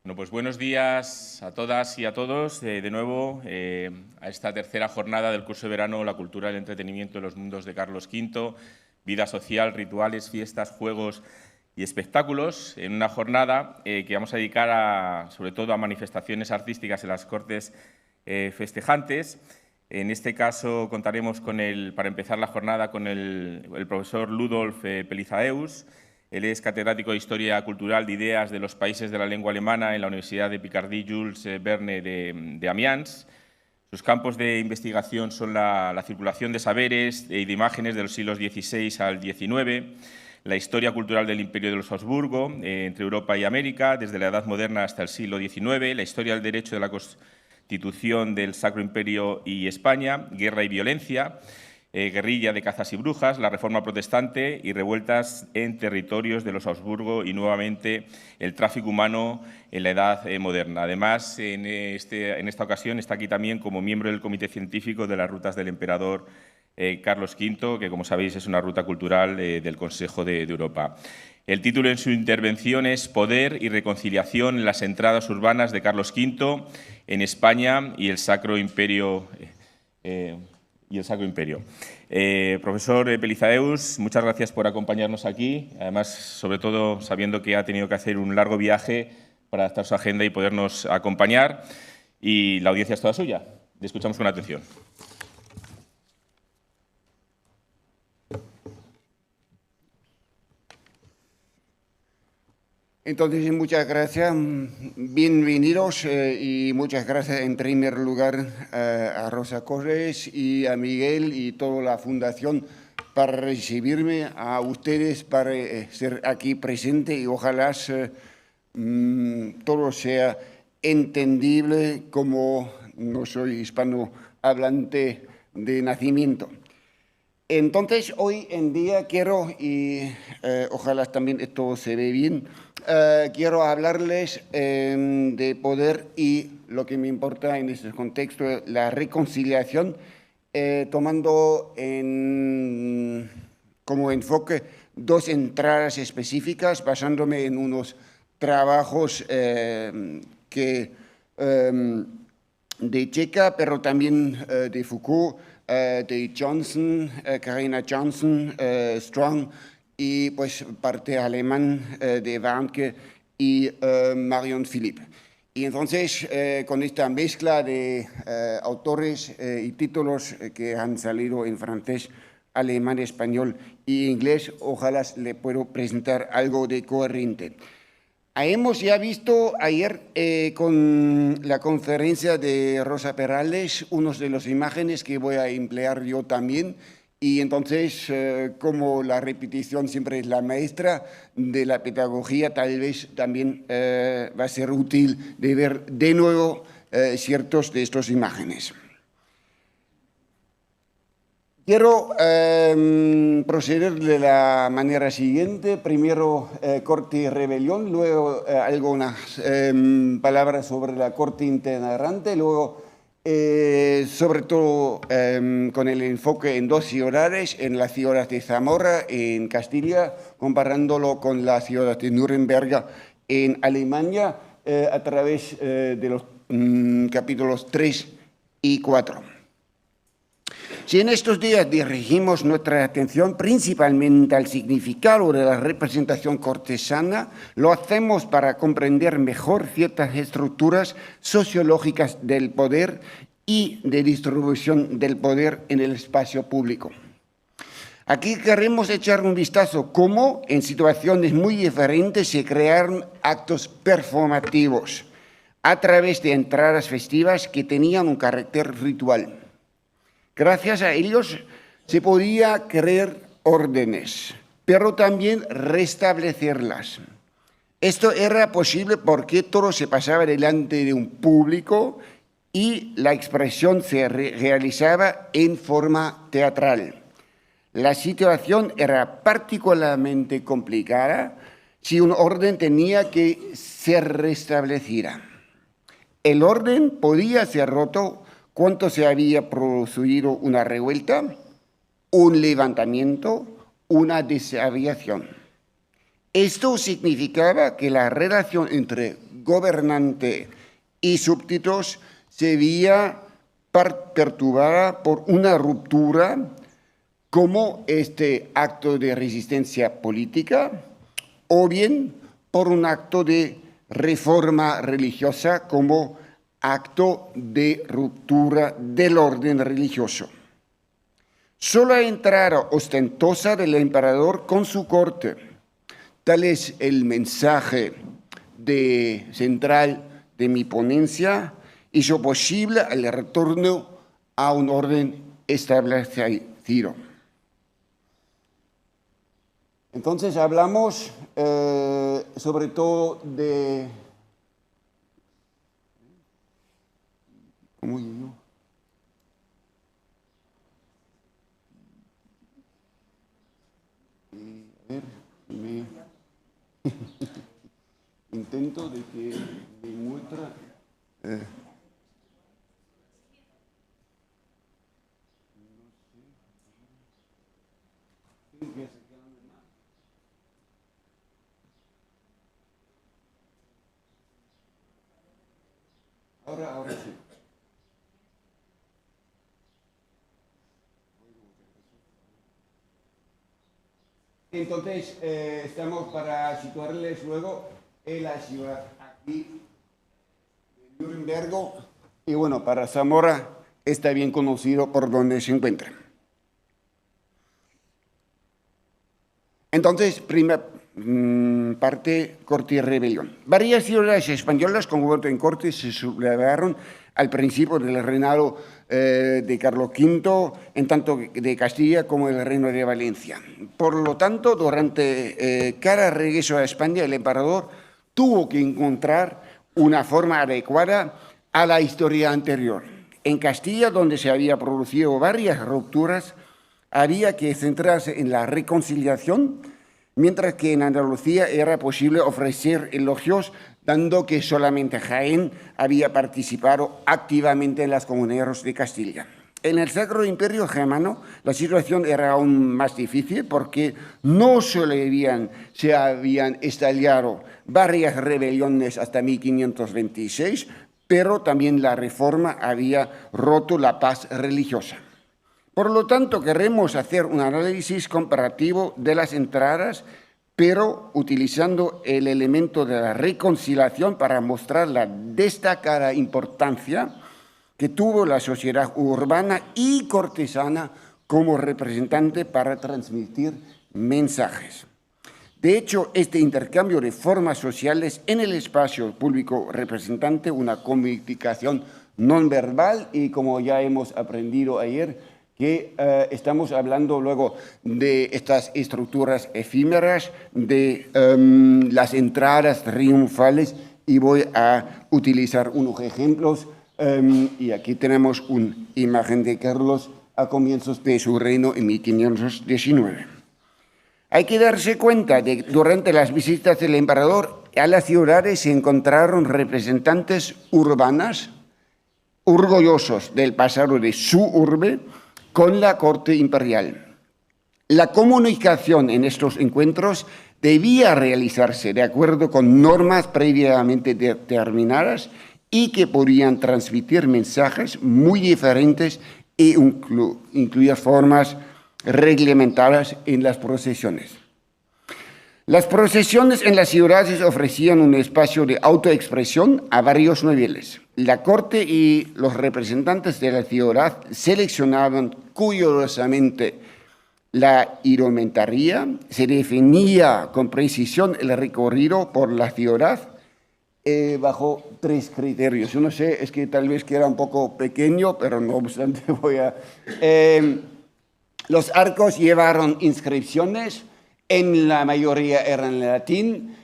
Bueno, pues buenos días a todas y a todos, de nuevo, a esta tercera jornada del curso de verano La cultura del entretenimiento en los mundos de Carlos V, vida social, rituales, fiestas, juegos y espectáculos, en una jornada que vamos a dedicar sobre todo a manifestaciones artísticas en las cortes festejantes. En este caso contaremos para empezar la jornada con el profesor Ludolf Pelizaeus. Él es catedrático de Historia Cultural de Ideas de los Países de la Lengua Alemana en la Universidad de Picardie Jules Verne de Amiens. Sus campos de investigación son la circulación de saberes y de imágenes de los siglos XVI al XIX, la historia cultural del Imperio de los Habsburgo, entre Europa y América, desde la Edad Moderna hasta el siglo XIX, la historia del derecho de la Constitución del Sacro Imperio y España, guerra y violencia, guerrilla de cazas y brujas, la Reforma Protestante y revueltas en territorios de los Habsburgo y, nuevamente, el tráfico humano en la Edad Moderna. Además, en esta ocasión está aquí también como miembro del Comité Científico de las Rutas del Emperador Carlos V, que, como sabéis, es una ruta cultural del Consejo de Europa. El título en su intervención es Poder y reconciliación en las entradas urbanas de Carlos V en España y el Sacro Imperio. Profesor Pelizaeus, muchas gracias por acompañarnos aquí, además, sobre todo, sabiendo que ha tenido que hacer un largo viaje para adaptar su agenda y podernos acompañar, y la audiencia es toda suya. Le escuchamos con atención. Entonces, muchas gracias, bienvenidos y muchas gracias en primer lugar a Rosa Corres y a Miguel y toda la Fundación para recibirme, a ustedes para ser aquí presente y ojalá todo sea entendible como no soy hispanohablante de nacimiento. Entonces, hoy en día quiero, y ojalá también esto se ve bien, quiero hablarles de poder y lo que me importa en este contexto, la reconciliación, tomando como enfoque dos entradas específicas, basándome en unos trabajos de Checa, pero también de Foucault, de Johnson, Carina Johnson, Strong, y pues parte alemán de Warnke y Marion Philipp. Y entonces, con esta mezcla de autores y títulos que han salido en francés, alemán, español y inglés, ojalá le puedo presentar algo de coherente. Hemos ya visto ayer con la conferencia de Rosa Perales unas de las imágenes que voy a emplear yo también, y entonces, como la repetición siempre es la maestra de la pedagogía, tal vez también va a ser útil de ver de nuevo ciertos de estas imágenes. Quiero proceder de la manera siguiente. Primero, corte y rebelión, luego algunas palabras sobre la corte itinerante, luego, sobre todo, con el enfoque en dos ciudades, en la ciudad de Zamora, en Castilla, comparándolo con la ciudad de Nuremberg, en Alemania, a través de los capítulos 3 y 4. Si en estos días dirigimos nuestra atención principalmente al significado de la representación cortesana, lo hacemos para comprender mejor ciertas estructuras sociológicas del poder y de distribución del poder en el espacio público. Aquí queremos echar un vistazo cómo, en situaciones muy diferentes, se crearon actos performativos a través de entradas festivas que tenían un carácter ritual. Gracias a ellos se podía crear órdenes, pero también restablecerlas. Esto era posible porque todo se pasaba delante de un público y la expresión se realizaba en forma teatral. La situación era particularmente complicada si un orden tenía que ser restablecida. El orden podía ser roto cuando se había producido una revuelta, un levantamiento, una desaviación. Esto significaba que la relación entre gobernante y súbditos se veía perturbada por una ruptura como este acto de resistencia política o bien por un acto de reforma religiosa como acto de ruptura del orden religioso. Solo la entrada ostentosa del emperador con su corte, tal es el mensaje central de mi ponencia, hizo posible el retorno a un orden establecido. Entonces hablamos sobre todo de... ¿Cómo yo? A ver, intento de que me muestra... Ahora sí. Entonces, estamos para situarles luego en la ciudad aquí de Nuremberg. Y bueno, para Zamora está bien conocido por donde se encuentra. Entonces, primera parte, corte y rebelión. Varias ciudades españolas con voto en corte se sublevaron al principio del reinado de Carlos V, en tanto de Castilla como el reino de Valencia. Por lo tanto, durante cada regreso a España, el emperador tuvo que encontrar una forma adecuada a la historia anterior. En Castilla, donde se había producido varias rupturas, había que centrarse en la reconciliación, mientras que en Andalucía era posible ofrecer elogios, dando que solamente Jaén había participado activamente en las comunidades de Castilla. En el Sacro Imperio Germano la situación era aún más difícil porque no solo se habían estallado varias rebeliones hasta 1526, pero también la reforma había roto la paz religiosa. Por lo tanto, queremos hacer un análisis comparativo de las entradas, pero utilizando el elemento de la reconciliación para mostrar la destacada importancia que tuvo la sociedad urbana y cortesana como representante para transmitir mensajes. De hecho, este intercambio de formas sociales en el espacio público representante una comunicación no verbal y, como ya hemos aprendido ayer, que estamos hablando luego de estas estructuras efímeras, de las entradas triunfales, y voy a utilizar unos ejemplos. Y aquí tenemos una imagen de Carlos a comienzos de su reino en 1519. Hay que darse cuenta de que durante las visitas del emperador a las ciudades se encontraron representantes urbanas orgullosos del pasado de su urbe con la corte imperial. La comunicación en estos encuentros debía realizarse de acuerdo con normas previamente determinadas y que podían transmitir mensajes muy diferentes e incluir formas reglamentadas en las procesiones. Las procesiones en las ciudades ofrecían un espacio de autoexpresión a varios niveles. La corte y los representantes de la ciudad seleccionaban cuidadosamente la indumentaria, se definía con precisión el recorrido por la ciudad bajo 3 criterios. Yo no sé, es que tal vez que era un poco pequeño, pero no obstante voy a... los arcos llevaron inscripciones, en la mayoría eran en latín,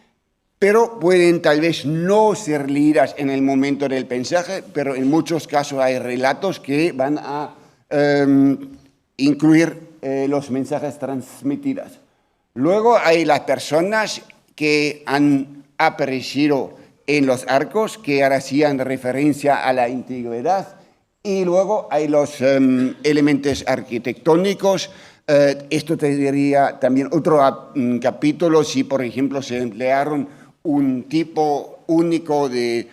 pero pueden tal vez no ser leídas en el momento del mensaje, pero en muchos casos hay relatos que van a incluir los mensajes transmitidos. Luego hay las personas que han aparecido en los arcos, que ahora hacían referencia a la antigüedad, y luego hay los elementos arquitectónicos. Esto tendría también otro capítulo si, por ejemplo, se emplearon un tipo único de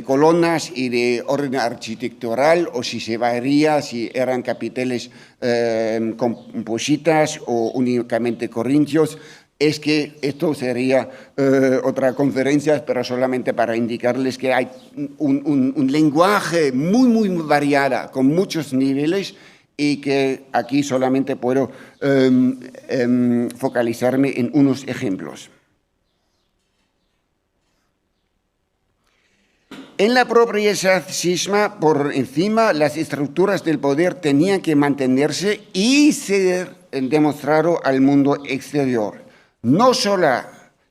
columnas y de orden arquitectural, o si se varía, si eran capiteles compositas o únicamente corintios. Es que esto sería otra conferencia, pero solamente para indicarles que hay un lenguaje muy variado, con muchos niveles, y que aquí solamente puedo focalizarme en unos ejemplos. En la propiedad sisma, por encima, las estructuras del poder tenían que mantenerse y ser demostrado al mundo exterior. No solo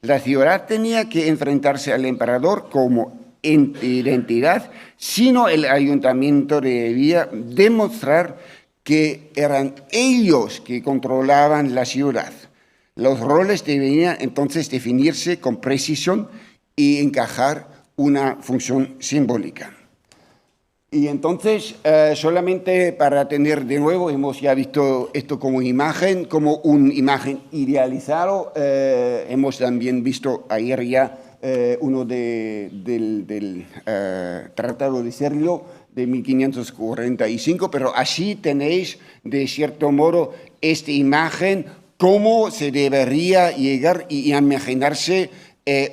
la ciudad tenía que enfrentarse al emperador como identidad, sino el ayuntamiento debía demostrar que eran ellos que controlaban la ciudad. Los roles debían entonces definirse con precisión y encajar una función simbólica. Y entonces, solamente para tener de nuevo, hemos ya visto esto como imagen, como una imagen idealizado. Hemos también visto ayer ya uno del Tratado de Serlio de 1545, pero así tenéis, de cierto modo, esta imagen, cómo se debería llegar y imaginarse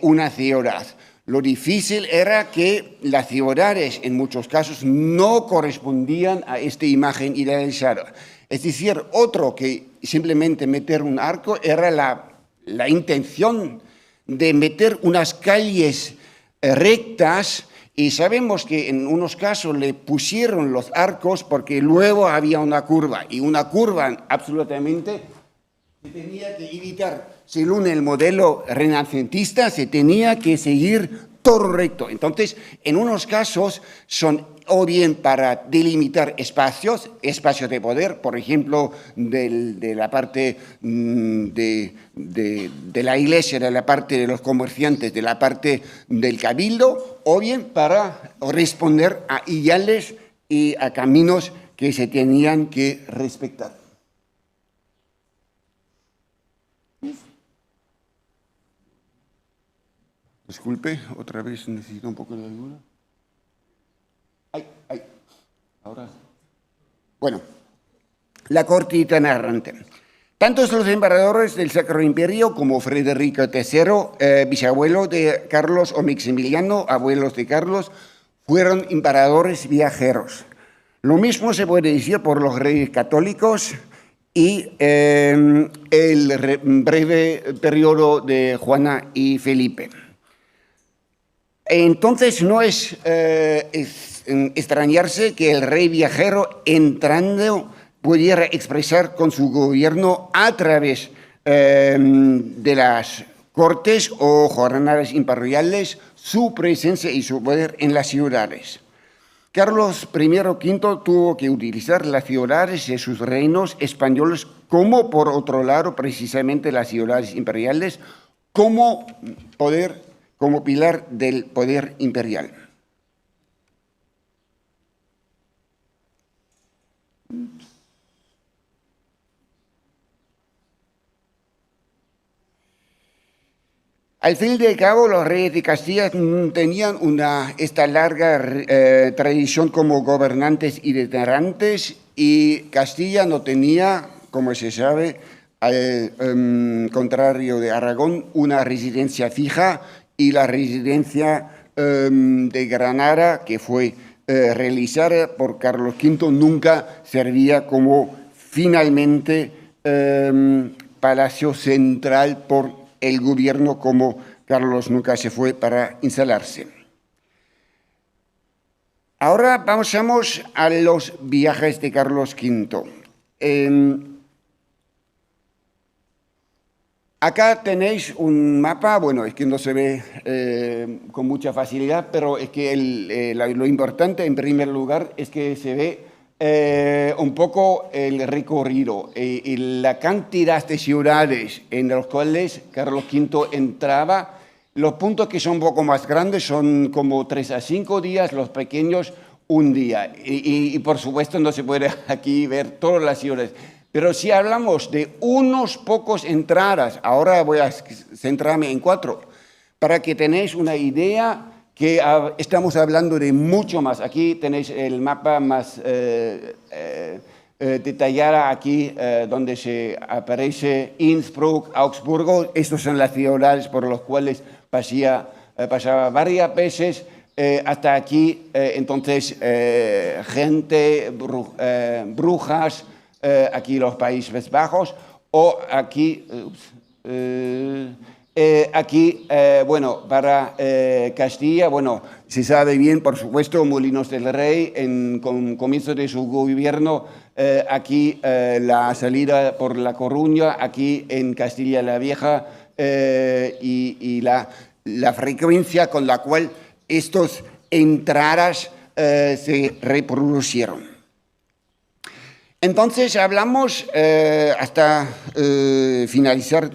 una ciudad. Lo difícil era que las ciudades, en muchos casos, no correspondían a esta imagen idealizada. Es decir, otro que simplemente meter un arco era la intención de meter unas calles rectas, y sabemos que en unos casos le pusieron los arcos porque luego había una curva, y una curva absolutamente se tenía que evitar. Según el modelo renacentista, se tenía que seguir todo recto. Entonces, en unos casos son o bien para delimitar espacios de poder, por ejemplo, de la parte de la iglesia, de la parte de los comerciantes, de la parte del cabildo, o bien para responder a ideales y a caminos que se tenían que respetar. Disculpe, otra vez necesito un poco de ayuda. Ahora. Bueno, la corte itinerante. Tanto los emperadores del Sacro Imperio como Federico III, bisabuelo de Carlos, o Maximiliano, abuelos de Carlos, fueron emperadores viajeros. Lo mismo se puede decir por los reyes católicos y el breve periodo de Juana y Felipe. Entonces no es extrañarse que el rey viajero entrando pudiera expresar con su gobierno a través de las cortes o jornadas imperiales su presencia y su poder en las ciudades. Carlos I V tuvo que utilizar las ciudades de sus reinos españoles como, por otro lado, precisamente las ciudades imperiales, como pilar del poder imperial. Al fin y al cabo, los reyes de Castilla tenían esta larga tradición como gobernantes y liderantes, y Castilla no tenía, como se sabe, al contrario de Aragón, una residencia fija, y la residencia de Granada, que fue realizada por Carlos V, nunca servía como finalmente palacio central por el gobierno, como Carlos nunca se fue para instalarse. Ahora pasamos a los viajes de Carlos V. Acá tenéis un mapa, bueno, es que no se ve con mucha facilidad, pero es que lo importante, en primer lugar, es que se ve un poco el recorrido y la cantidad de ciudades en las cuales Carlos V entraba. Los puntos que son un poco más grandes son como 3 a 5 días, los pequeños 1 día. Y por supuesto no se puede aquí ver todas las ciudades. Pero si hablamos de unos pocos entradas, ahora voy a centrarme en 4. para que tenéis una idea que estamos hablando de mucho más. Aquí tenéis el mapa más detallada, aquí donde se aparece Innsbruck, Augsburgo. Estas son las ciudades por las cuales pasaba varias veces hasta aquí. Entonces, gente, brujas, aquí los Países Bajos, o aquí... bueno, para Castilla, bueno, se sabe bien, por supuesto, Molinos del Rey, con comienzo de su gobierno, aquí la salida por La Coruña, aquí en Castilla la Vieja, y la frecuencia con la cual estos entradas se reproducieron. Entonces hablamos hasta finalizar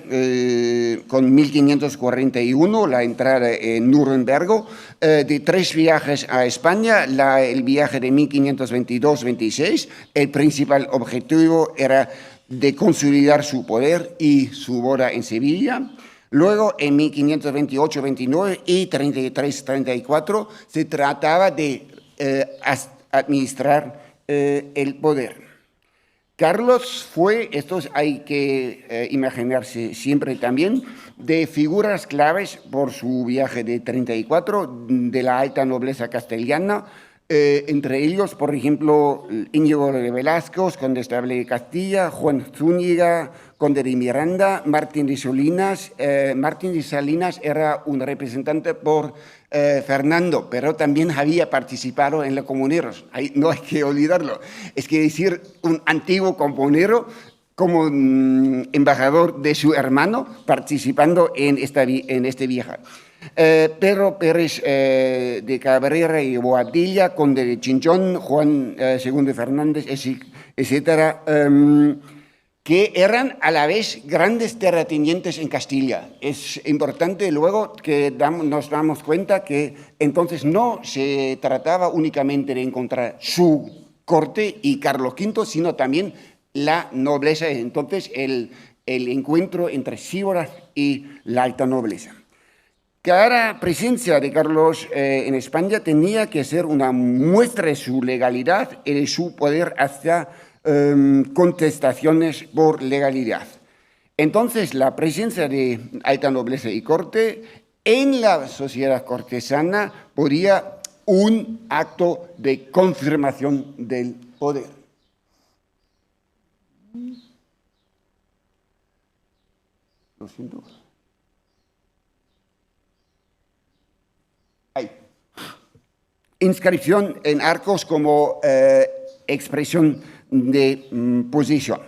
con 1541, la entrada en Nuremberg, de 3 viajes a España. El viaje de 1522-26, el principal objetivo era de consolidar su poder y su boda en Sevilla. Luego, en 1528-29 y 33-34, se trataba de administrar el poder. Carlos fue, esto hay que imaginarse siempre también, de figuras claves por su viaje de 34 de la alta nobleza castellana, entre ellos, por ejemplo, Íñigo de Velasco, conde estable de Castilla, Juan Zúñiga, conde de Miranda, Martín de Salinas. Martín de Salinas era un representante por Fernando, pero también había participado en los comuneros. No hay que olvidarlo. Es que decir, un antiguo comunero como embajador de su hermano participando en este viaje. Pedro Pérez de Cabrera y Boadilla, conde de Chinchón, Juan II Fernández, etcétera, que eran a la vez grandes terratenientes en Castilla. Es importante luego que nos damos cuenta que entonces no se trataba únicamente de encontrar su corte y Carlos V, sino también la nobleza, entonces el encuentro entre síboras y la alta nobleza. Cada presencia de Carlos en España tenía que ser una muestra de su legalidad y de su poder hacia contestaciones por legalidad. Entonces, la presencia de alta nobleza y corte en la sociedad cortesana podía un acto de confirmación del poder. Lo siento. Hay inscripción en arcos como expresión de posición.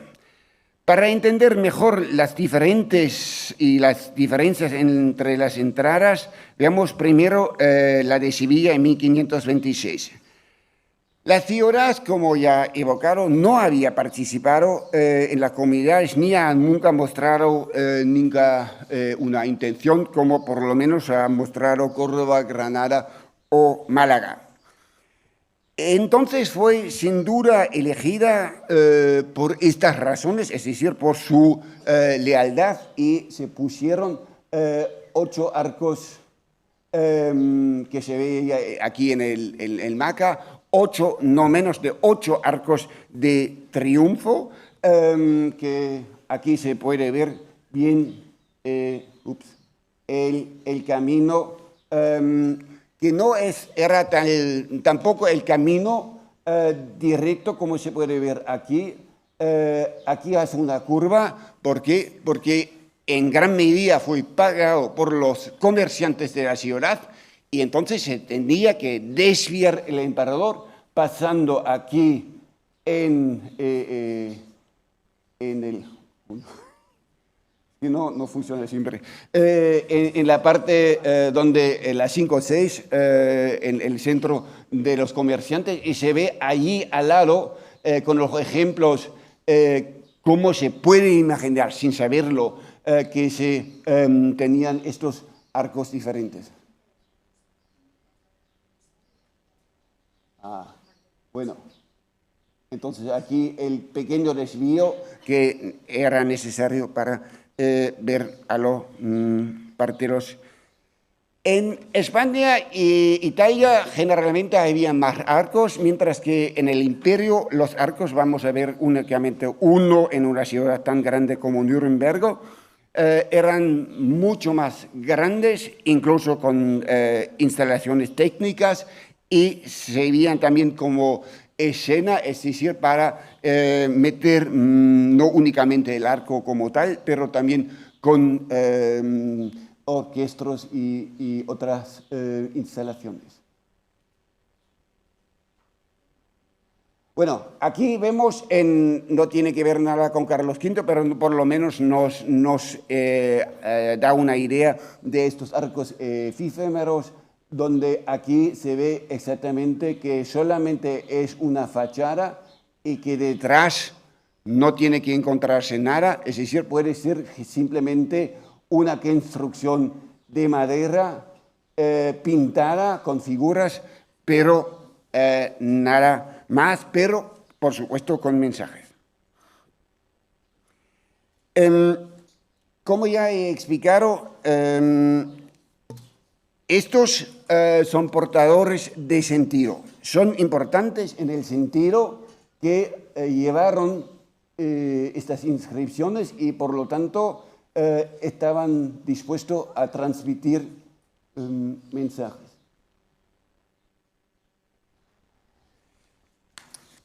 Para entender mejor las diferencias entre las entradas, veamos primero la de Sevilla en 1526. La ciudad, como ya evocaron, no había participado en las comunidades ni nunca mostrado una intención, como por lo menos ha mostrado Córdoba, Granada o Málaga. Entonces fue sin duda elegida por estas razones, es decir, por su lealtad, y se pusieron 8 arcos que se ve aquí en el mapa, no menos de 8 arcos de triunfo, que aquí se puede ver bien el camino, que no era tampoco el camino directo como se puede ver aquí. Aquí hace una curva, porque en gran medida fue pagado por los comerciantes de la ciudad, y entonces se tenía que desviar el emperador pasando aquí en el... No funciona siempre. En la parte donde la 5 o 6, en el centro de los comerciantes, y se ve allí al lado, con los ejemplos, cómo se puede imaginar, sin saberlo, que se tenían estos arcos diferentes. Bueno, entonces aquí el pequeño desvío que era necesario para ver a los parteros En España e Italia generalmente había más arcos, mientras que en el Imperio los arcos vamos a ver únicamente uno en una ciudad tan grande como Nuremberg. Eran mucho más grandes, incluso con instalaciones técnicas, y servían también como escena, es decir, para meter no únicamente el arco como tal, pero también con orquestas y otras instalaciones. Bueno, aquí vemos, no tiene que ver nada con Carlos V, pero por lo menos nos da una idea de estos arcos efímeros, donde aquí se ve exactamente que solamente es una fachada y que detrás no tiene que encontrarse nada, es decir, puede ser simplemente una construcción de madera pintada con figuras, pero nada más, pero por supuesto con mensajes. Como ya he explicado, estos son portadores de sentido. Son importantes en el sentido que llevaron estas inscripciones y por lo tanto estaban dispuestos a transmitir mensajes.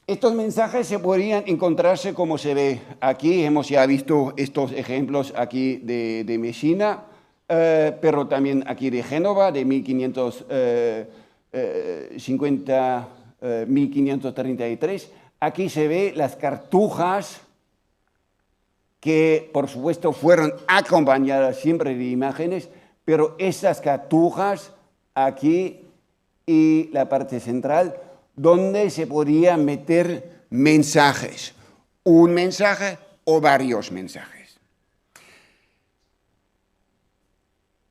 Estos mensajes se podrían encontrarse como se ve aquí. Hemos ya visto estos ejemplos aquí de Messina, pero también aquí de Génova, de 1533. Aquí se ve las cartujas que, por supuesto, fueron acompañadas siempre de imágenes, pero esas cartujas aquí y la parte central, donde se podía meter mensajes, un mensaje o varios mensajes.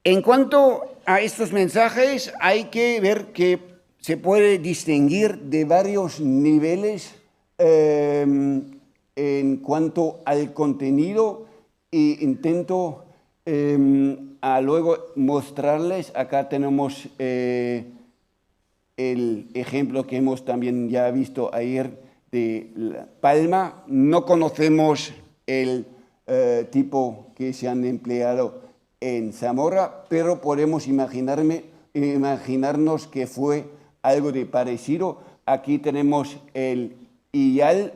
En cuanto a estos mensajes, hay que ver que se puede distinguir de varios niveles en cuanto al contenido, e intento luego mostrarles. Acá tenemos el ejemplo que hemos también ya visto ayer de La Palma. No conocemos el tipo que se han empleado en Zamora, pero podemos imaginarnos que fue algo de parecido. Aquí tenemos el Iyal,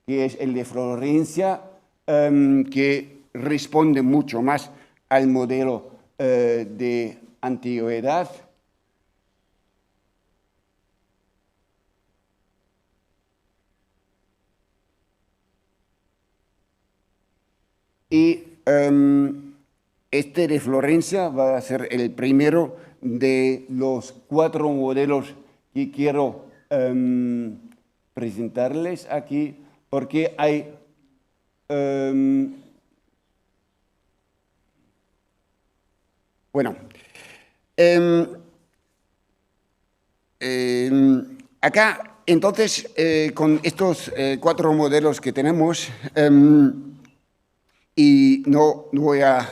que es el de Florencia, que responde mucho más al modelo de antigüedad. Y este de Florencia va a ser el primero de los 4 modelos que quiero presentarles aquí, porque hay acá entonces con estos 4 modelos que tenemos, y no voy a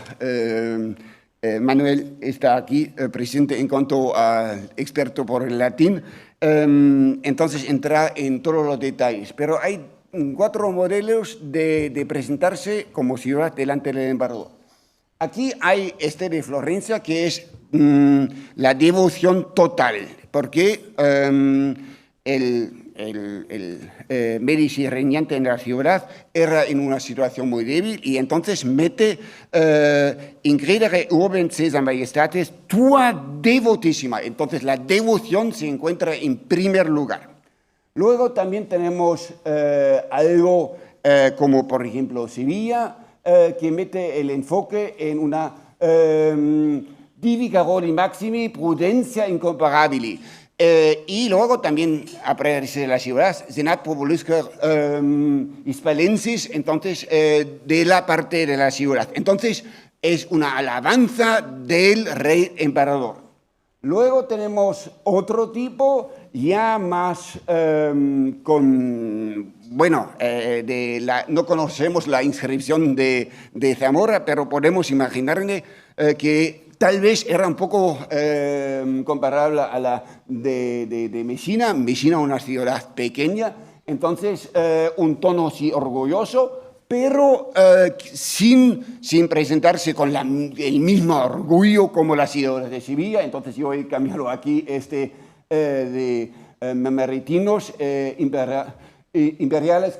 Manuel está aquí presente en cuanto a experto por el latín, entonces entra en todos los detalles, pero hay 4 modelos de presentarse como ciudad delante del emperador. Aquí hay este de Florencia, que es la devoción total, porque el Medici regnante en la ciudad era en una situación muy débil y entonces mete incredere urben Caesar majestatis tua devotísima. Entonces la devoción se encuentra en primer lugar. Luego también tenemos algo como por ejemplo Sevilla, que mete el enfoque en una divi caroli maximi prudencia incomparabili. Y luego también aparece la ciudad, Senat Populusque Hispalensis, entonces de la parte de la ciudad. Entonces es una alabanza del rey emperador. Luego tenemos otro tipo, ya más no conocemos la inscripción de Zamora, pero podemos imaginarle que tal vez era un poco comparable a la de Messina. Messina, una ciudad pequeña, entonces un tono sí orgulloso, pero sin presentarse con el mismo orgullo como la ciudad de Sevilla. Entonces yo he cambiado aquí de mameritinos imperiales,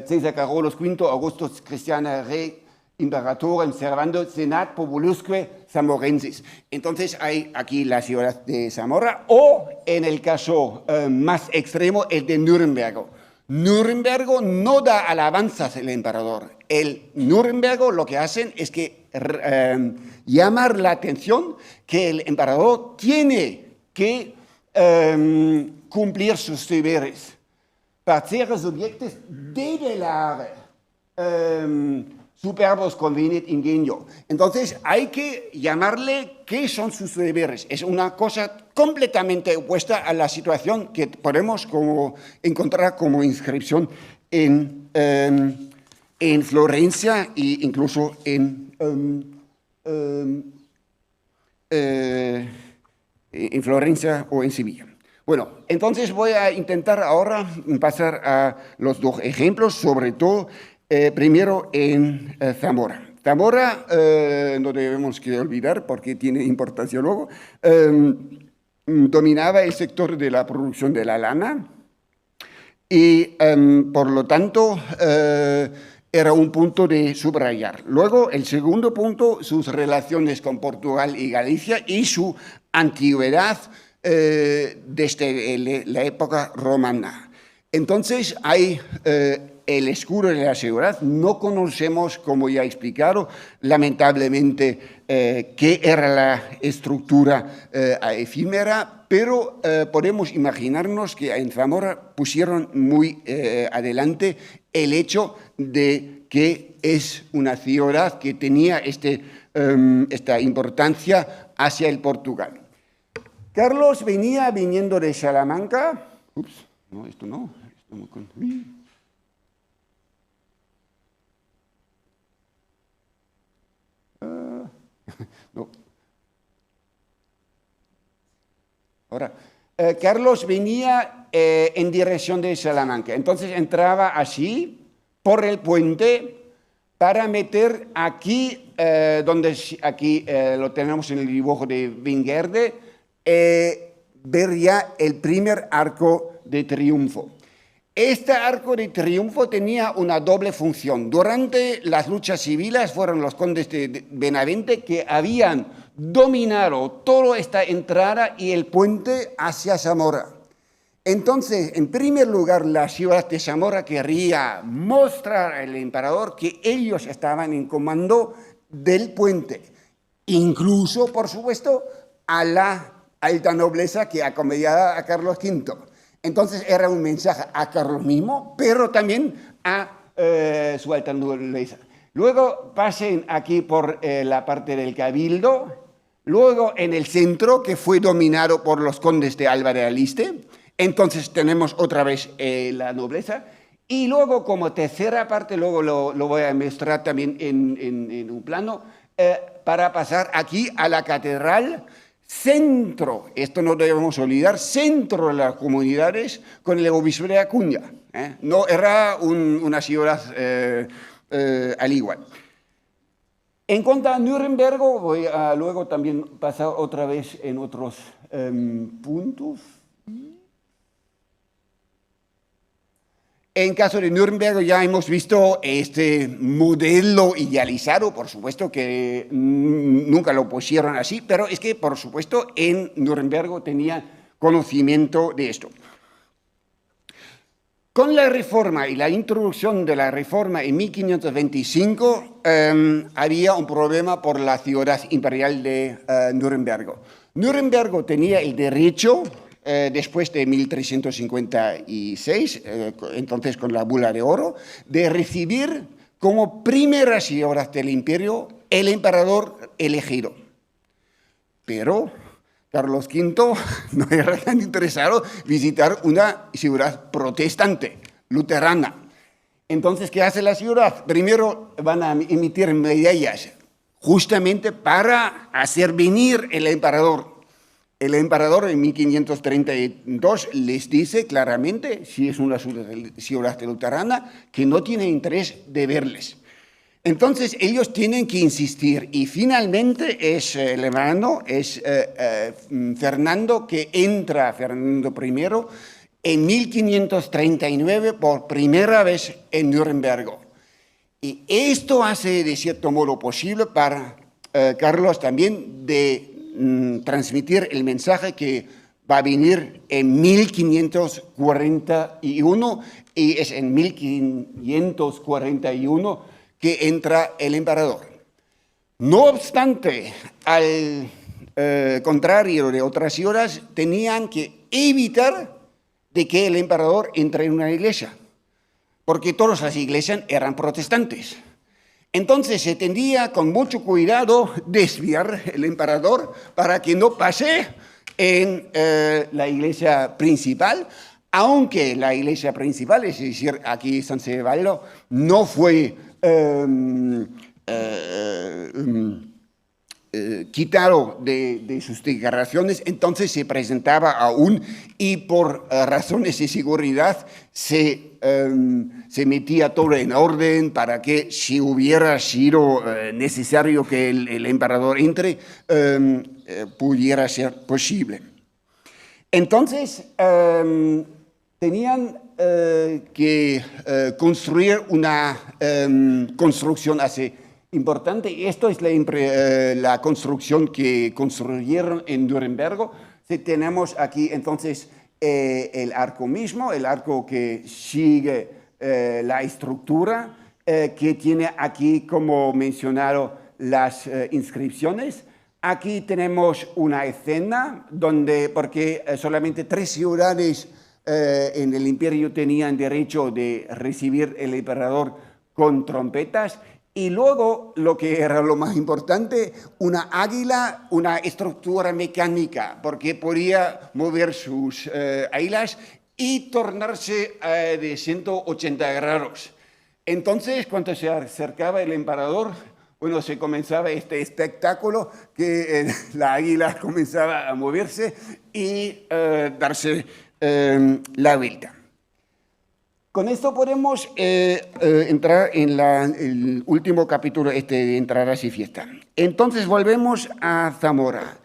César Carolus V, Augustus Christiana Rey, Imperatorem servando senat populusque zamorensis. Entonces hay aquí la ciudad de Zamora, o en el caso más extremo, el de Nuremberg. Nuremberg no da alabanzas al emperador. El Nuremberg lo que hacen es que llamar la atención que el emperador tiene que cumplir sus deberes. Para ser subyectos debe la superbos convenit ingenio. Entonces hay que llamarle qué son sus deberes. Es una cosa completamente opuesta a la situación que podemos encontrar como inscripción en Florencia e incluso en Florencia o en Sevilla. Bueno, entonces voy a intentar ahora pasar a los dos ejemplos, sobre todo primero en Zamora. Zamora, no debemos que olvidar porque tiene importancia luego, dominaba el sector de la producción de la lana y por lo tanto era un punto de subrayar. Luego, el segundo punto, sus relaciones con Portugal y Galicia y su antigüedad desde la época romana. Entonces hay el escudo de la ciudad. No conocemos, como ya he explicado, lamentablemente, qué era la estructura efímera, pero podemos imaginarnos que en Zamora pusieron muy adelante el hecho de que es una ciudad que tenía esta importancia hacia el Portugal. Carlos viniendo de Salamanca. Ups, no, esto no. Esto no. No. Ahora, Carlos venía en dirección de Salamanca. Entonces entraba así por el puente para meter aquí, aquí lo tenemos en el dibujo de Vingerde, ver ya el primer arco de triunfo. Este arco de triunfo tenía una doble función. Durante las luchas civiles fueron los condes de Benavente que habían dominado toda esta entrada y el puente hacia Zamora. Entonces, en primer lugar, la ciudad de Zamora quería mostrar al emperador que ellos estaban en comando del puente, incluso, por supuesto, a la alta nobleza que acompañaba a Carlos V. Entonces era un mensaje a Carlos mismo, pero también a su alta nobleza. Luego pasen aquí por la parte del Cabildo, luego en el centro, que fue dominado por los condes de Alba de Aliste. Entonces tenemos otra vez la nobleza. Y luego, como tercera parte, luego lo voy a mostrar también en un plano, para pasar aquí a la catedral, centro, esto no debemos olvidar, centro de las comunidades con el obispo de Acuña. No era una ciudad al igual. En cuanto a Nuremberg, voy a luego también pasar otra vez en otros puntos. En caso de Nuremberg ya hemos visto este modelo idealizado, por supuesto que nunca lo pusieron así, pero es que, por supuesto, en Nuremberg tenía conocimiento de esto. Con la reforma y la introducción de la reforma en 1525 había un problema por la ciudad imperial de Nuremberg. Nuremberg tenía el derecho, después de 1356, entonces con la bula de oro, de recibir como primera ciudad del imperio el emperador elegido. Pero Carlos V no era tan interesado en visitar una ciudad protestante, luterana. Entonces, ¿qué hace la ciudad? Primero van a emitir medallas justamente para hacer venir el emperador. El emperador en 1532 les dice claramente, si es una ciudad luterana, que no tiene interés de verles. Entonces ellos tienen que insistir y finalmente es el hermano, es Fernando que entra, Fernando I, en 1539 por primera vez en Nuremberg. Y esto hace de cierto modo posible para Carlos también de transmitir el mensaje que va a venir en 1541 y es en 1541 que entra el emperador. No obstante, al contrario de otras ciudades, tenían que evitar de que el emperador entre en una iglesia, porque todas las iglesias eran protestantes. Entonces se tendía con mucho cuidado desviar el emperador para que no pase en la iglesia principal, aunque la iglesia principal, es decir, aquí San Sebaldo, no fue quitado de sus declaraciones, entonces se presentaba aún y por razones de seguridad se metía todo en orden para que si hubiera sido necesario que el emperador entre, pudiera ser posible. Entonces, tenían que construir una construcción así importante. Esto es la construcción que construyeron en Nuremberg. Tenemos aquí entonces el arco mismo, el arco que sigue la estructura, que tiene aquí, como mencionado, las inscripciones. Aquí tenemos una escena donde, porque solamente 3 ciudades en el imperio tenían derecho de recibir el emperador con trompetas, y luego, lo que era lo más importante, una águila, una estructura mecánica, porque podía mover sus alas y tornarse de 180 grados. Entonces, cuando se acercaba el emperador, bueno, se comenzaba este espectáculo que la águila comenzaba a moverse y darse la vuelta. Con esto podemos entrar en el último capítulo de Entradas y Fiestas. Entonces volvemos a Zamora.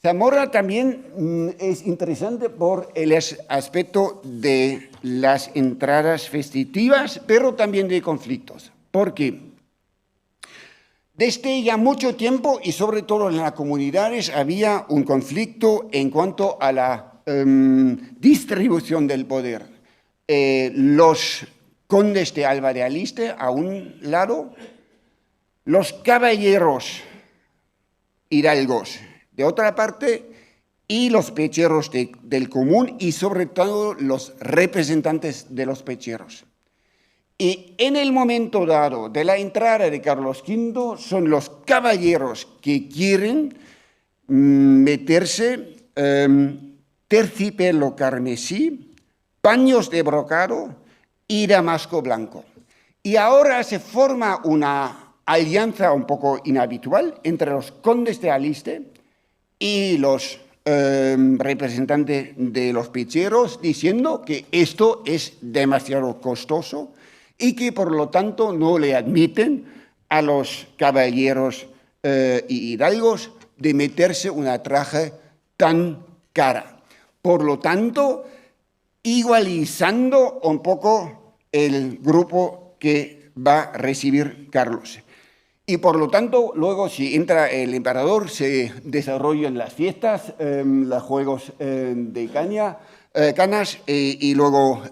Zamora también es interesante por el aspecto de las entradas festivas, pero también de conflictos. ¿Por qué? Desde ya mucho tiempo, y sobre todo en las comunidades, había un conflicto en cuanto a la distribución del poder. Los condes de Alba de Aliste a un lado, los caballeros hidalgos de otra parte, y los pecheros del común, y sobre todo los representantes de los pecheros. Y en el momento dado de la entrada de Carlos V, son los caballeros que quieren meterse terciopelo carmesí, paños de brocado y damasco blanco. Y ahora se forma una alianza un poco inhabitual entre los condes de Aliste y los representantes de los pecheros, diciendo que esto es demasiado costoso y que por lo tanto no le admiten a los caballeros y hidalgos de meterse una traje tan cara. Por lo tanto, igualizando un poco el grupo que va a recibir Carlos. Y por lo tanto, luego si entra el emperador, se desarrollan las fiestas, los juegos de canas y luego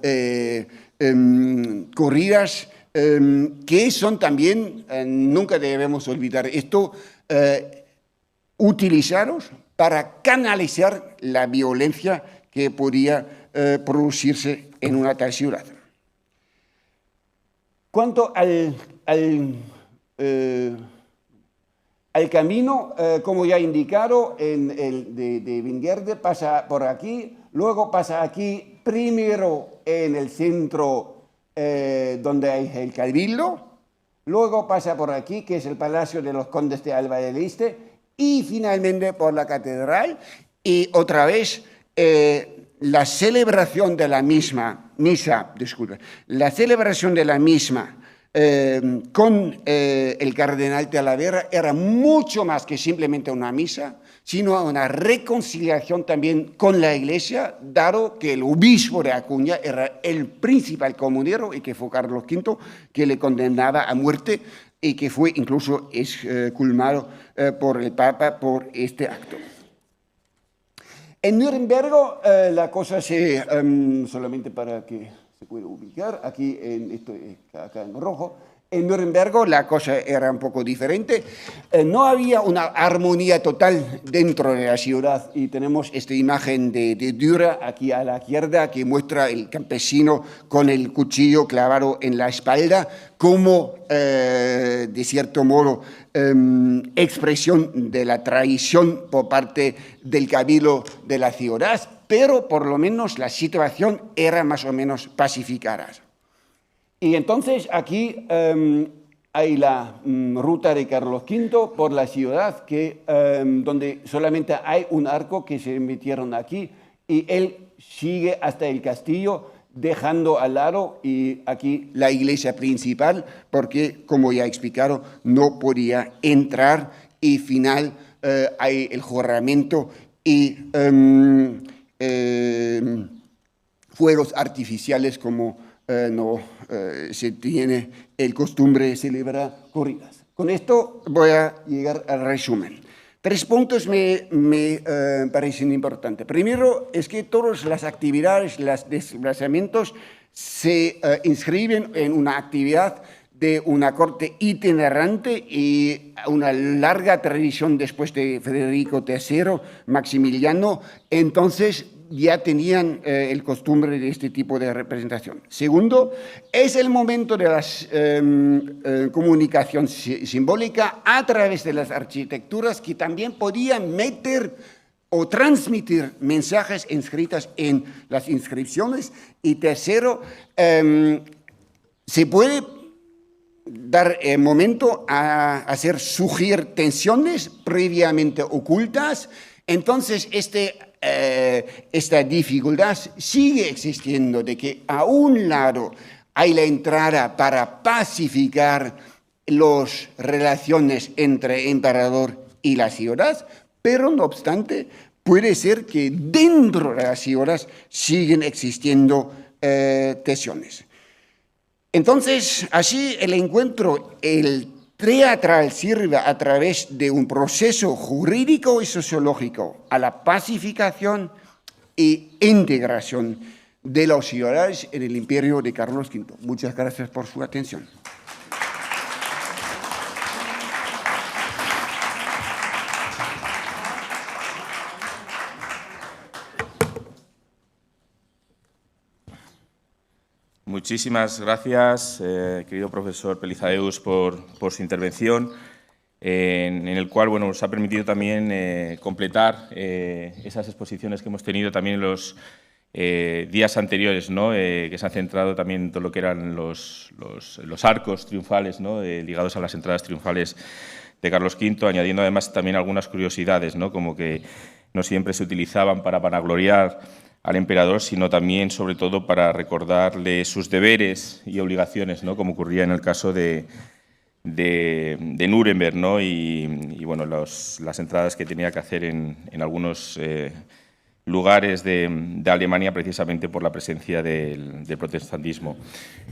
corridas, que son también, nunca debemos olvidar esto, utilizados para canalizar la violencia que podía producirse en una tal ciudad. Cuanto al camino, como ya he indicado, el de Vinguerde pasa por aquí, luego pasa aquí, primero en el centro donde hay el cabildo, luego pasa por aquí, que es el Palacio de los Condes de Alba del Este, y finalmente por la catedral, y otra vez la celebración de la misma, la celebración de la misma con el cardenal Talavera era mucho más que simplemente una misa, sino una reconciliación también con la Iglesia, dado que el obispo de Acuña era el principal comunero y que fue Carlos V, que le condenaba a muerte y que fue incluso culmado por el Papa por este acto. En Nuremberg la cosa se, solamente para que se pueda ubicar, aquí acá en rojo, en Nuremberg la cosa era un poco diferente. No había una armonía total dentro de la ciudad y tenemos esta imagen de Dürer aquí a la izquierda que muestra el campesino con el cuchillo clavado en la espalda como, de cierto modo, expresión de la traición por parte del cabildo de la ciudad, pero por lo menos la situación era más o menos pacificada. Y entonces aquí hay la ruta de Carlos V por la ciudad, donde solamente hay un arco que se metieron aquí, y él sigue hasta el castillo, dejando al lado y aquí la iglesia principal, porque, como ya he explicado, no podía entrar, y final hay el juramento y fuegos artificiales como no se tiene el costumbre de celebrar corridas. Con esto voy a llegar al resumen. 3 puntos me parecen importantes. Primero es que todas las actividades, los desplazamientos se inscriben en una actividad de una corte itinerante y una larga tradición después de Federico III, Maximiliano. Entonces ya tenían el costumbre de este tipo de representación. Segundo, es el momento de la comunicación simbólica a través de las arquitecturas que también podían meter o transmitir mensajes inscritos en las inscripciones. Y tercero, se puede dar momento a hacer surgir tensiones previamente ocultas. Entonces, esta dificultad sigue existiendo, de que a un lado hay la entrada para pacificar las relaciones entre el emperador y la ciudad, pero no obstante puede ser que dentro de las ciudades siguen existiendo tensiones. Entonces, así el encuentro, el teatral sirve a través de un proceso jurídico y sociológico a la pacificación e integración de los ciudadanos en el imperio de Carlos V. Muchas gracias por su atención. Muchísimas gracias, querido profesor Pelizaeus, por su intervención, en el cual nos ha permitido también completar esas exposiciones que hemos tenido también en los días anteriores, ¿no? Que se han centrado también en todo lo que eran los arcos triunfales, ¿no? Ligados a las entradas triunfales de Carlos V, añadiendo además también algunas curiosidades, ¿no? Como que no siempre se utilizaban para vanagloriar al emperador, sino también, sobre todo, para recordarle sus deberes y obligaciones, ¿no? Como ocurría en el caso de Nuremberg, ¿no? Y bueno, las entradas que tenía que hacer en algunos lugares de Alemania, precisamente por la presencia del protestantismo.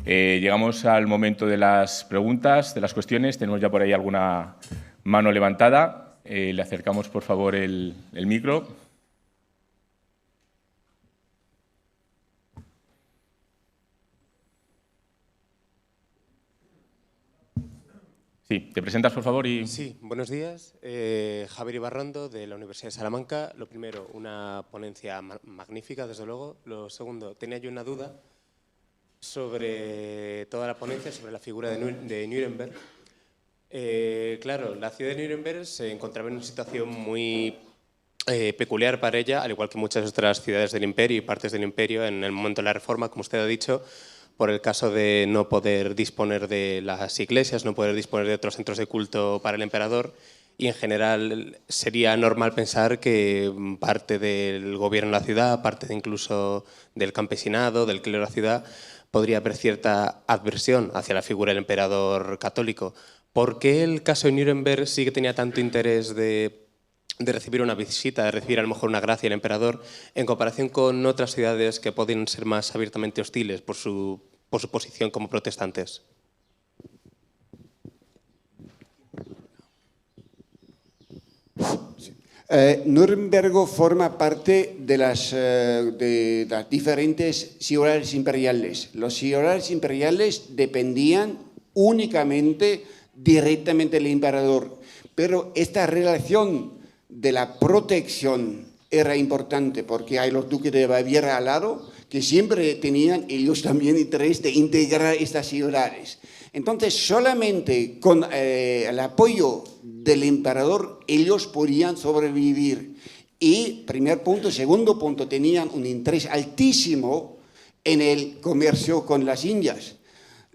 Llegamos al momento de las preguntas, de las cuestiones. Tenemos ya por ahí alguna mano levantada. Le acercamos, por favor, el micro. Sí, te presentas, por favor. Sí, buenos días. Javier Ibarrondo, de la Universidad de Salamanca. Lo primero, una ponencia magnífica, desde luego. Lo segundo, tenía yo una duda sobre toda la ponencia, sobre la figura de Nuremberg. Claro, la ciudad de Nuremberg se encontraba en una situación muy peculiar para ella, al igual que muchas otras ciudades del imperio y partes del imperio en el momento de la Reforma, como usted ha dicho, por el caso de no poder disponer de las iglesias, no poder disponer de otros centros de culto para el emperador. Y en general sería normal pensar que parte del gobierno de la ciudad, parte incluso del campesinado, del clero de la ciudad, podría haber cierta adversión hacia la figura del emperador católico. ¿Por qué el caso de Nuremberg sí que tenía tanto interés de recibir una visita, de recibir a lo mejor una gracia del emperador, en comparación con otras ciudades que pueden ser más abiertamente hostiles por su posición como protestantes? Nuremberg forma parte de las diferentes ciudades imperiales. Las ciudades imperiales dependían únicamente, directamente del emperador, pero esta relación de la protección era importante porque hay los duques de Baviera al lado que siempre tenían ellos también interés de integrar estas ciudades. Entonces, solamente con el apoyo del emperador ellos podían sobrevivir. Y, primer punto. Segundo punto, tenían un interés altísimo en el comercio con las Indias.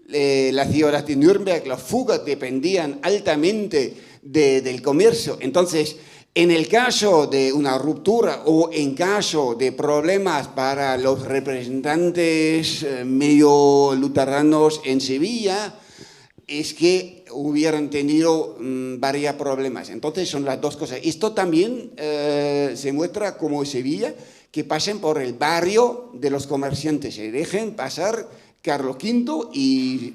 La ciudad de Nuremberg, las fugas dependían altamente del comercio. Entonces, en el caso de una ruptura o en caso de problemas para los representantes medio luteranos en Sevilla, es que hubieran tenido varios problemas. Entonces son las dos cosas. Esto también se muestra como Sevilla, que pasen por el barrio de los comerciantes, se dejen pasar Carlos V y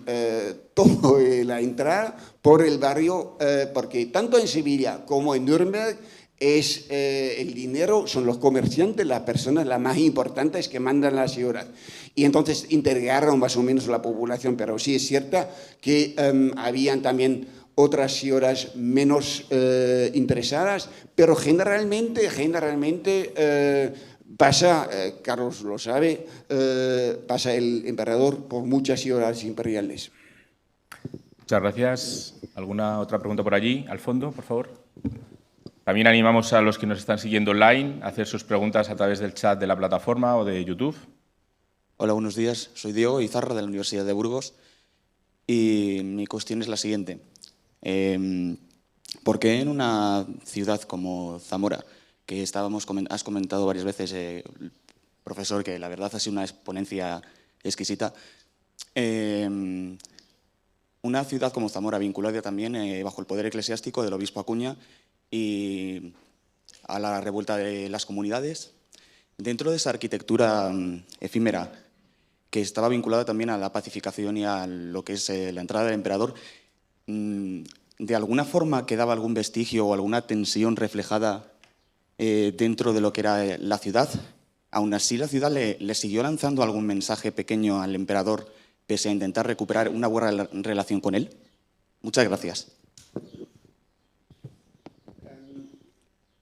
toda la entrada por el barrio, porque tanto en Sevilla como en Nuremberg es el dinero, son los comerciantes, las personas las más importantes que mandan la ciudad. Y entonces integraron más o menos la población, pero sí es cierto que habían también otras ciudades menos interesadas, pero generalmente pasa, Carlos lo sabe, pasa el emperador por muchas ciudades imperiales. Muchas gracias. ¿Alguna otra pregunta por allí? Al fondo, por favor. También animamos a los que nos están siguiendo online a hacer sus preguntas a través del chat de la plataforma o de YouTube. Hola, buenos días. Soy Diego Izarra, de la Universidad de Burgos, y mi cuestión es la siguiente. ¿Por qué en una ciudad como Zamora, que has comentado varias veces, profesor, que la verdad ha sido una exponencia exquisita, una ciudad como Zamora, vinculada también bajo el poder eclesiástico del obispo Acuña y a la revuelta de las comunidades, dentro de esa arquitectura efímera, que estaba vinculada también a la pacificación y a lo que es la entrada del emperador, ¿de alguna forma quedaba algún vestigio o alguna tensión reflejada dentro de lo que era la ciudad? Aún así, la ciudad le siguió lanzando algún mensaje pequeño al emperador, pese a intentar recuperar una buena relación con él. Muchas gracias.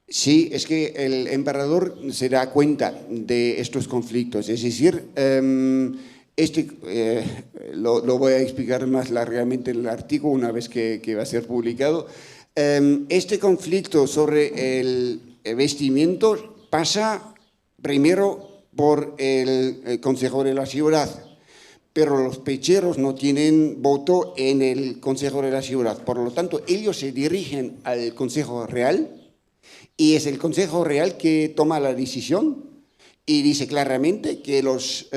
Sí, es que el emperador se da cuenta de estos conflictos, es decir, lo voy a explicar más largamente en el artículo una vez que va a ser publicado. Este conflicto sobre el vestimiento pasa primero por el Consejo de la Ciudad, pero los pecheros no tienen voto en el Consejo de la Ciudad, por lo tanto ellos se dirigen al Consejo Real. Y es el Consejo Real que toma la decisión y dice claramente que los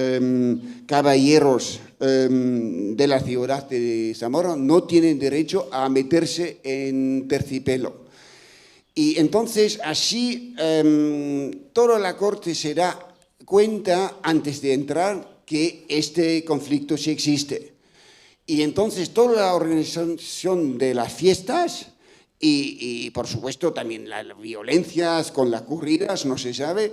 caballeros de la ciudad de Zamora no tienen derecho a meterse en terciopelo. Y entonces así toda la corte se da cuenta antes de entrar que este conflicto sí existe. Y entonces toda la organización de las fiestas y por supuesto también las violencias con las corridas, no se sabe,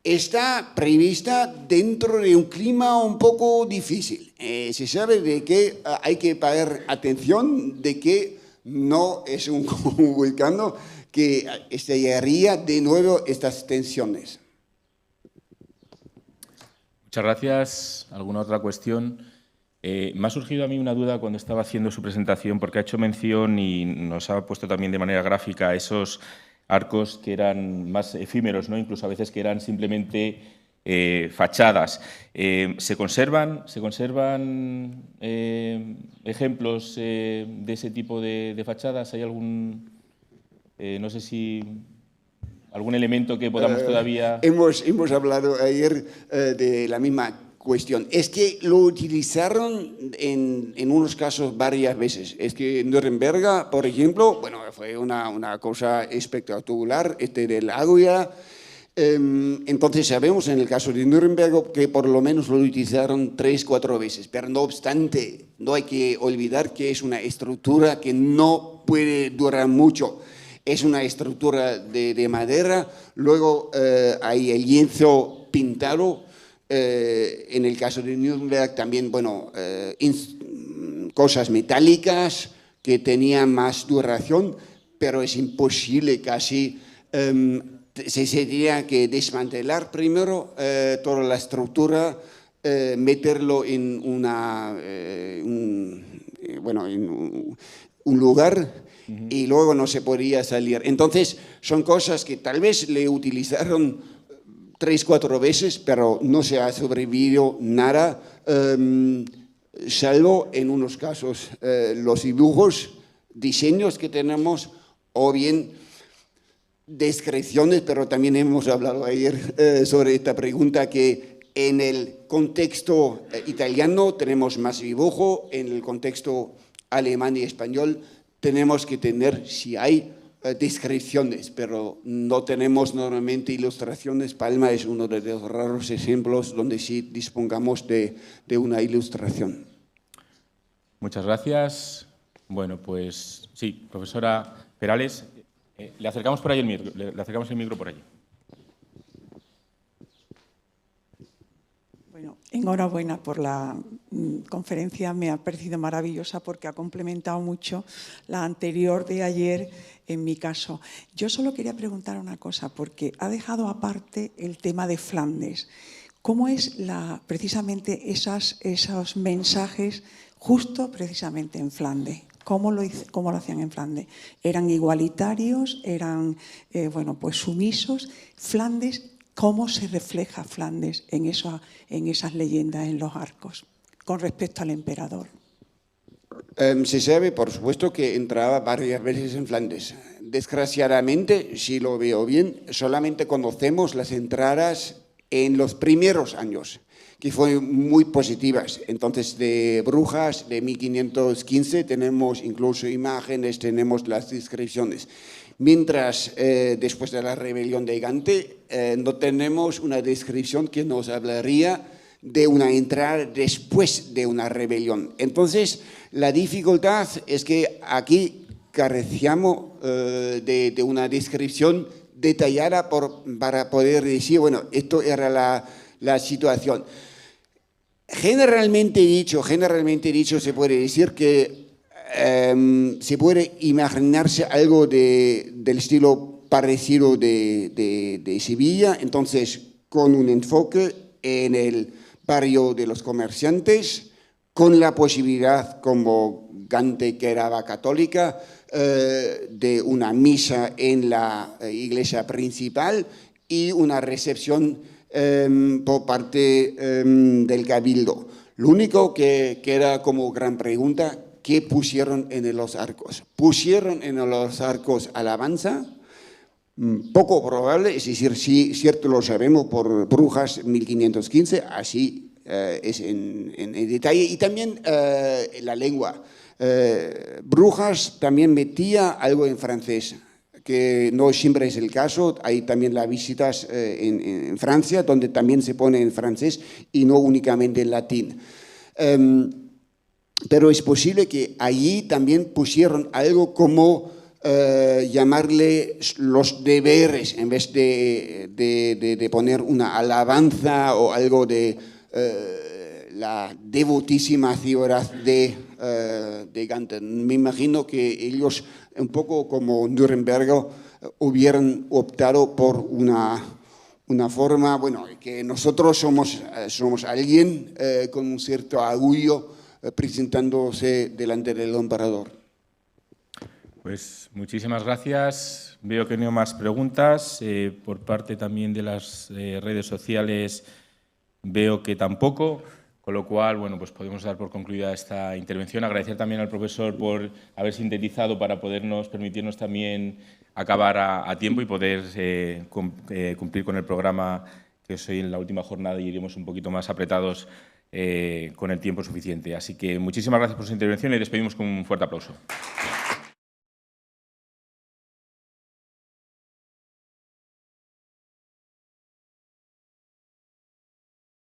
está prevista dentro de un clima un poco difícil. Se sabe de que hay que poner atención de que no es un volcán que estallaría de nuevo estas tensiones. Muchas gracias. ¿Alguna otra cuestión? Me ha surgido a mí una duda cuando estaba haciendo su presentación, porque ha hecho mención y nos ha puesto también de manera gráfica esos arcos que eran más efímeros, ¿no? Incluso a veces que eran simplemente fachadas. ¿Se conservan ejemplos de ese tipo de fachadas? ¿Hay algún, no sé si, algún elemento que podamos todavía...? Hemos hablado ayer de la misma cuestión. Es que lo utilizaron en unos casos varias veces. Es que en Nuremberg, por ejemplo, bueno, fue una cosa espectacular, del Aguja. Entonces sabemos en el caso de Nuremberg que por lo menos lo utilizaron 3-4 veces, pero no obstante, no hay que olvidar que es una estructura que no puede durar mucho. Es una estructura de madera, luego hay el lienzo pintado. En el caso de Nuremberg también, bueno, cosas metálicas que tenían más duración, pero es imposible casi, se tendría que desmantelar primero toda la estructura, meterlo en un lugar y luego no se podía salir. Entonces, son cosas que tal vez le utilizaron 3-4 veces, pero no se ha sobrevivido nada, salvo en unos casos los dibujos, diseños que tenemos, o bien descripciones, pero también hemos hablado ayer sobre esta pregunta, que en el contexto italiano tenemos más dibujo, en el contexto alemán y español tenemos que tener, si hay, descripciones, pero no tenemos normalmente ilustraciones. Palma es uno de los raros ejemplos donde sí dispongamos de una ilustración. Muchas gracias. Bueno, pues sí, profesora Perales, le acercamos por ahí el micro, le acercamos el micro por allí. Bueno, enhorabuena por la conferencia, me ha parecido maravillosa porque ha complementado mucho la anterior de ayer en mi caso. Yo solo quería preguntar una cosa, porque ha dejado aparte el tema de Flandes. ¿Cómo es precisamente esos mensajes justo precisamente en Flandes? ¿Cómo lo hacían en Flandes? ¿Eran igualitarios? ¿Eran pues sumisos? Flandes, ¿cómo se refleja Flandes en esas leyendas, en los arcos, con respecto al emperador? Se sabe, por supuesto, que entraba varias veces en Flandes. Desgraciadamente, si lo veo bien, solamente conocemos las entradas en los primeros años, que fueron muy positivas. Entonces, de Brujas, de 1515, tenemos incluso imágenes, tenemos las descripciones. Mientras, después de la rebelión de Gante, no tenemos una descripción que nos hablaría de una entrada después de una rebelión. Entonces, la dificultad es que aquí carecíamos de una descripción detallada para poder decir, bueno, esto era la situación. Generalmente dicho, se puede decir que se puede imaginarse algo del estilo parecido de Sevilla, entonces con un enfoque en el barrio de los comerciantes, con la posibilidad, como Gante, que era católica, de una misa en la iglesia principal y una recepción por parte del cabildo. Lo único que queda como gran pregunta, ¿qué pusieron en los arcos? ¿Pusieron en los arcos alabanza? Poco probable, es decir, sí, cierto, lo sabemos por Brujas 1515, así es en detalle, y también la lengua. Brujas también metía algo en francés, que no siempre es el caso. Hay también las visitas en Francia, donde también se pone en francés y no únicamente en latín. Pero es posible que allí también pusieron algo como llamarle los deberes, en vez de poner una alabanza o algo de la devotísima ciudad de Gante. Me imagino que ellos, un poco como Nuremberg, hubieran optado por una forma, bueno, que nosotros somos alguien con un cierto orgullo presentándose delante del emperador. Pues muchísimas gracias. Veo que no hay más preguntas. Por parte también de las redes sociales veo que tampoco, con lo cual, bueno, pues podemos dar por concluida esta intervención. Agradecer también al profesor por haber sintetizado para permitirnos también acabar a tiempo y poder cumplir con el programa, que hoy en la última jornada y iremos un poquito más apretados con el tiempo suficiente. Así que muchísimas gracias por su intervención y despedimos con un fuerte aplauso.